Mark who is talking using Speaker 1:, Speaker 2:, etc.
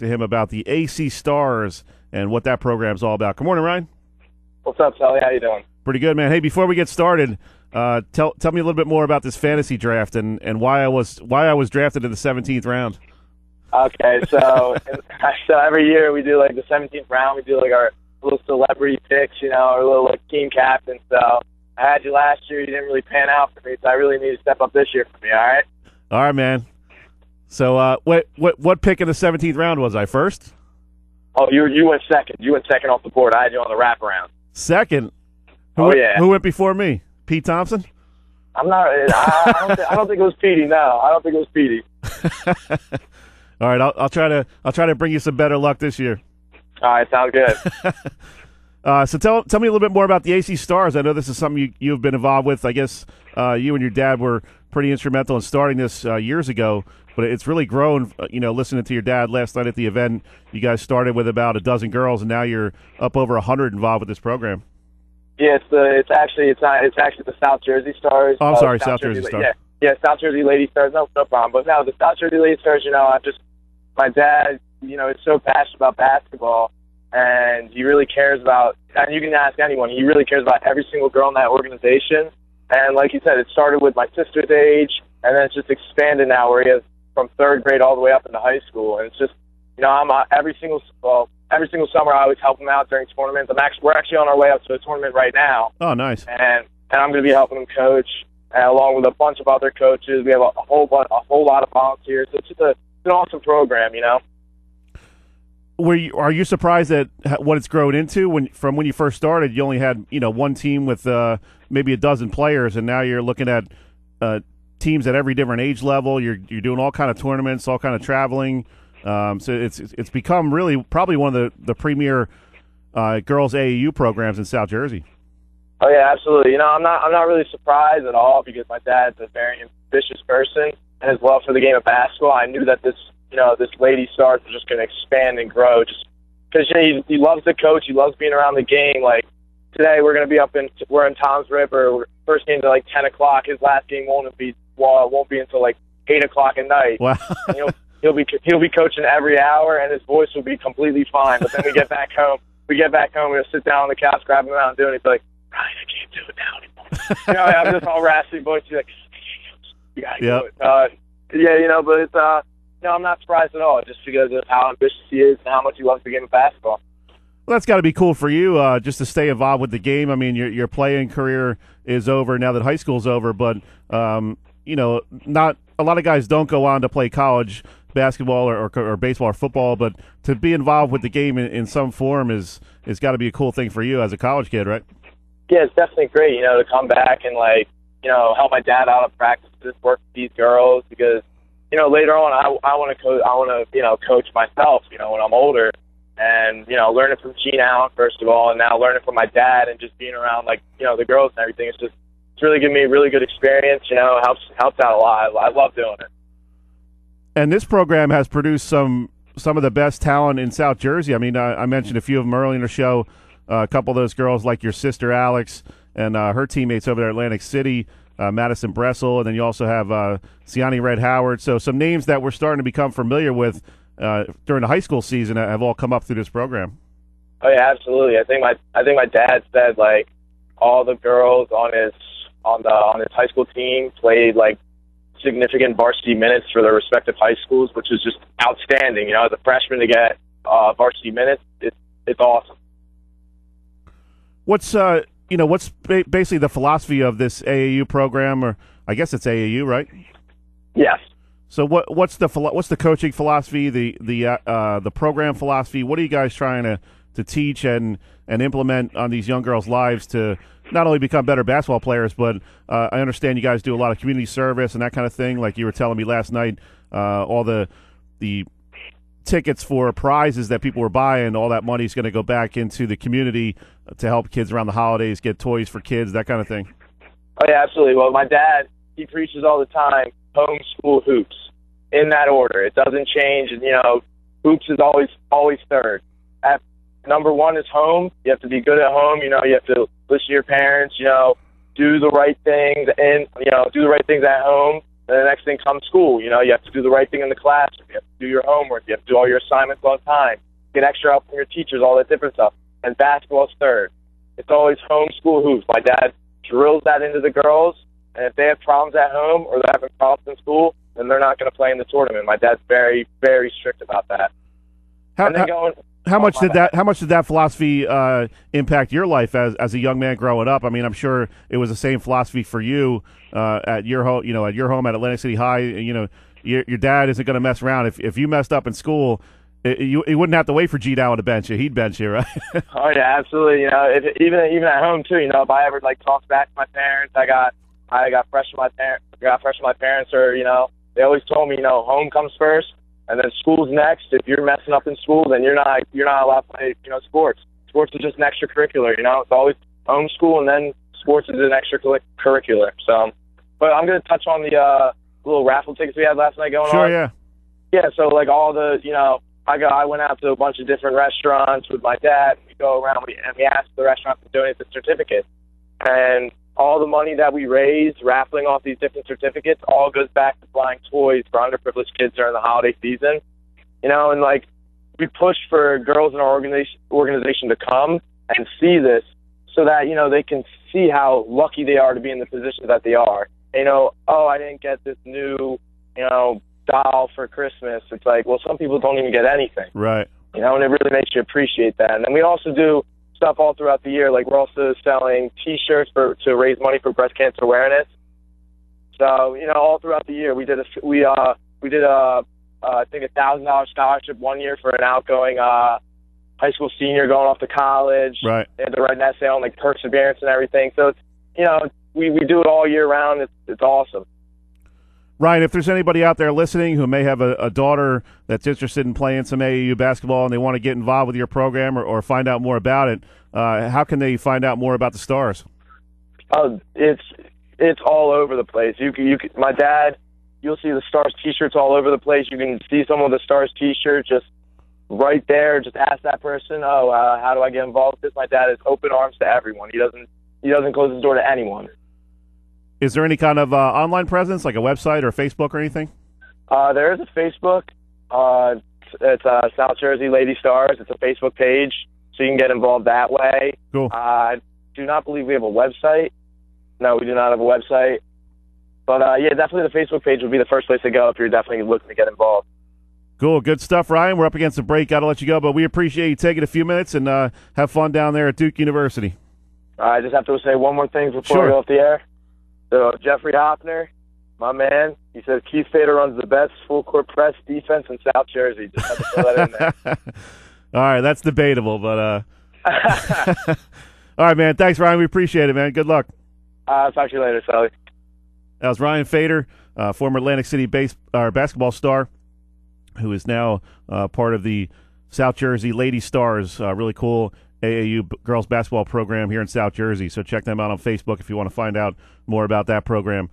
Speaker 1: to him about the AC Stars and what that program's all about. Good morning, Ryan.
Speaker 2: What's up, Sally? How you doing?
Speaker 1: Pretty good, man. Hey, before we get started, tell me a little bit more about this fantasy draft and why I was drafted in the 17th round.
Speaker 2: Okay, so every year we do like the 17th round. We do like our little celebrity picks, our little like team captain. So I had you last year. You didn't really pan out for me, so I really need to step up this year for me. All right.
Speaker 1: All right, man. So what pick in the 17th round was I? First?
Speaker 2: Oh, you went second. You went second off the board. I had you on the wraparound.
Speaker 1: Second?
Speaker 2: Yeah.
Speaker 1: Who went before me? Pete Thompson?
Speaker 2: I'm not. I don't think it was Petey. No, I don't think it was Petey.
Speaker 1: All right, I'll try to bring you some better luck this year.
Speaker 2: All right, sounds good.
Speaker 1: So tell me a little bit more about the AC Stars. I know this is something you've been involved with. I guess you and your dad were pretty instrumental in starting this years ago, but it's really grown. Listening to your dad last night at the event, you guys started with about a dozen girls, and now you're up over 100 involved with this program.
Speaker 2: Yeah, it's actually the South Jersey Stars.
Speaker 1: Oh, I'm sorry, South Jersey Stars.
Speaker 2: Yeah, South Jersey Lady Stars. No problem. But now the South Jersey Lady Stars, my dad, is so passionate about basketball, and he really cares about, and you can ask anyone, he really cares about every single girl in that organization. And like you said, it started with my sister's age, and then it's just expanded now where he has from third grade all the way up into high school. And it's just, I'm every single summer I always help him out during tournaments. We're actually on our way up to a tournament right now.
Speaker 1: Oh, nice.
Speaker 2: And I'm going to be helping him coach, along with a bunch of other coaches. We have a whole lot of volunteers. So it's just an awesome program,
Speaker 1: Are you surprised at what it's grown into? From when you first started, you only had one team with maybe a dozen players, and now you're looking at teams at every different age level. You're doing all kind of tournaments, all kind of traveling. So it's become really probably one of the premier girls AAU programs in South Jersey.
Speaker 2: Oh yeah, absolutely. I'm not really surprised at all because my dad's a very ambitious person, and his love for the game of basketball. I knew that this Lady Stars was just going to expand and grow, just because he loves to coach. He loves being around the game. Like today, we're going to be we're in Tom's River. First game's at like 10 o'clock. His last game won't be until like 8 o'clock at night.
Speaker 1: Wow.
Speaker 2: And he'll be coaching every hour, and his voice will be completely fine. But then we get back home. We'll sit down on the couch, grab him out, and do it. And he's like, Ryan, I can't do it now anymore. I have this all raspy voice. He's like, you gotta do it. But it's I'm not surprised at all, just because of how ambitious he is and how much he loves the game of basketball.
Speaker 1: Well, that's got to be cool for you, just to stay involved with the game. I mean, your playing career is over now that high school's over, but not a lot of guys don't go on to play college basketball or baseball or football, but to be involved with the game in some form is got to be a cool thing for you as a college kid, right?
Speaker 2: Yeah, it's definitely great, to come back and help my dad out at practices, work with these girls, because later on I want to coach myself, when I'm older, and learning from Gene Allen first of all, and now learning from my dad and just being around the girls and everything. It's really given me a really good experience. Helps out a lot. I love doing it.
Speaker 1: And this program has produced some of the best talent in South Jersey. I mean, I mentioned a few of them early in the show. A couple of those girls, like your sister Alex and her teammates over there at Atlantic City, Madison Bressel, and then you also have Siani Red Howard. So some names that we're starting to become familiar with during the high school season have all come up through this program.
Speaker 2: Oh yeah, absolutely. I think my dad said all the girls on his high school team played significant varsity minutes for their respective high schools, which is just outstanding. As a freshman to get varsity minutes, it's awesome. What's
Speaker 1: basically the philosophy of this AAU program, or I guess it's AAU, right?
Speaker 2: Yes.
Speaker 1: So what's the coaching philosophy, the program philosophy? What are you guys trying to teach and implement on these young girls' lives to not only become better basketball players, but I understand you guys do a lot of community service and that kind of thing. Like you were telling me last night, all the tickets for prizes that people were buying, all that money is going to go back into the community to help kids around the holidays, get toys for kids, that kind of thing.
Speaker 2: Oh yeah, absolutely. Well, my dad, he preaches all the time, homeschool hoops, in that order. It doesn't change. And, hoops is always third. Number one is home. You have to be good at home. You have to listen to your parents, do the right things and, do the right things at home. And the next thing comes school. You have to do the right thing in the classroom. You have to do your homework. You have to do all your assignments on time. Get extra help from your teachers, all that different stuff. And basketball's third. It's always homeschool hoops. My dad drills that into the girls, and if they have problems at home or they're having problems in school, then they're not going to play in the tournament. My dad's very, very strict about that.
Speaker 1: How much did that philosophy impact your life as a young man growing up? I mean, I'm sure it was the same philosophy for you at your home. At your home at Atlantic City High. Your dad isn't going to mess around. If you messed up in school, you wouldn't have to wait for G Dow to bench you. He'd bench you, right?
Speaker 2: Oh yeah, absolutely. Even at home too. If I ever talk back to my parents, I got fresh from my parents, or they always told me home comes first. And then school's next. If you're messing up in school, then you're not allowed to play, sports. Sports is just an extracurricular, It's always homeschool, and then sports is an extracurricular. So, but I'm going to touch on the little raffle tickets we had last night going on.
Speaker 1: Sure, yeah.
Speaker 2: Yeah, so all the, I went out to a bunch of different restaurants with my dad. We go around and we ask the restaurants to donate the certificates. And all the money that we raise raffling off these different certificates all goes back to buying toys for underprivileged kids during the holiday season. And we push for girls in our organization to come and see this so that, they can see how lucky they are to be in the position that they are. I didn't get this new, doll for Christmas. It's well, some people don't even get anything.
Speaker 1: Right.
Speaker 2: And it really makes you appreciate that. And then we also do stuff all throughout the year. We're also selling T-shirts to raise money for breast cancer awareness. So all throughout the year we did I think $1,000 scholarship one year for an outgoing high school senior going off to college.
Speaker 1: Right.
Speaker 2: They had to write an essay on perseverance and everything. So it's we do it all year round. It's awesome.
Speaker 1: Ryan, if there's anybody out there listening who may have a daughter that's interested in playing some AAU basketball and they want to get involved with your program or find out more about it, how can they find out more about the Stars?
Speaker 2: It's all over the place. My dad, you'll see the Stars T-shirts all over the place. You can see some of the Stars T-shirts just right there. Just ask that person, how do I get involved with this? My dad is open arms to everyone. He doesn't close his door to anyone.
Speaker 1: Is there any kind of online presence, like a website or Facebook or anything?
Speaker 2: There is a Facebook. It's South Jersey Lady Stars. It's a Facebook page, so you can get involved that way.
Speaker 1: Cool.
Speaker 2: I do not believe we have a website. No, we do not have a website. But, definitely the Facebook page would be the first place to go if you're definitely looking to get involved.
Speaker 1: Cool. Good stuff, Ryan. We're up against the break. Got to let you go, but we appreciate you taking a few minutes and have fun down there at Duke University.
Speaker 2: I just have to say one more thing before I go off the air. So Jeffrey Hoffner, my man, he says Keith Fader runs the best full-court press defense in South Jersey. Just have to throw that in there.
Speaker 1: All right, that's debatable, but all right, man. Thanks, Ryan. We appreciate it, man. Good luck.
Speaker 2: I'll talk to you later, Sally.
Speaker 1: That was Ryan Fader, former Atlantic City basketball star, who is now part of the South Jersey Lady Stars. Really cool AAU girls basketball program here in South Jersey. So check them out on Facebook if you want to find out more about that program.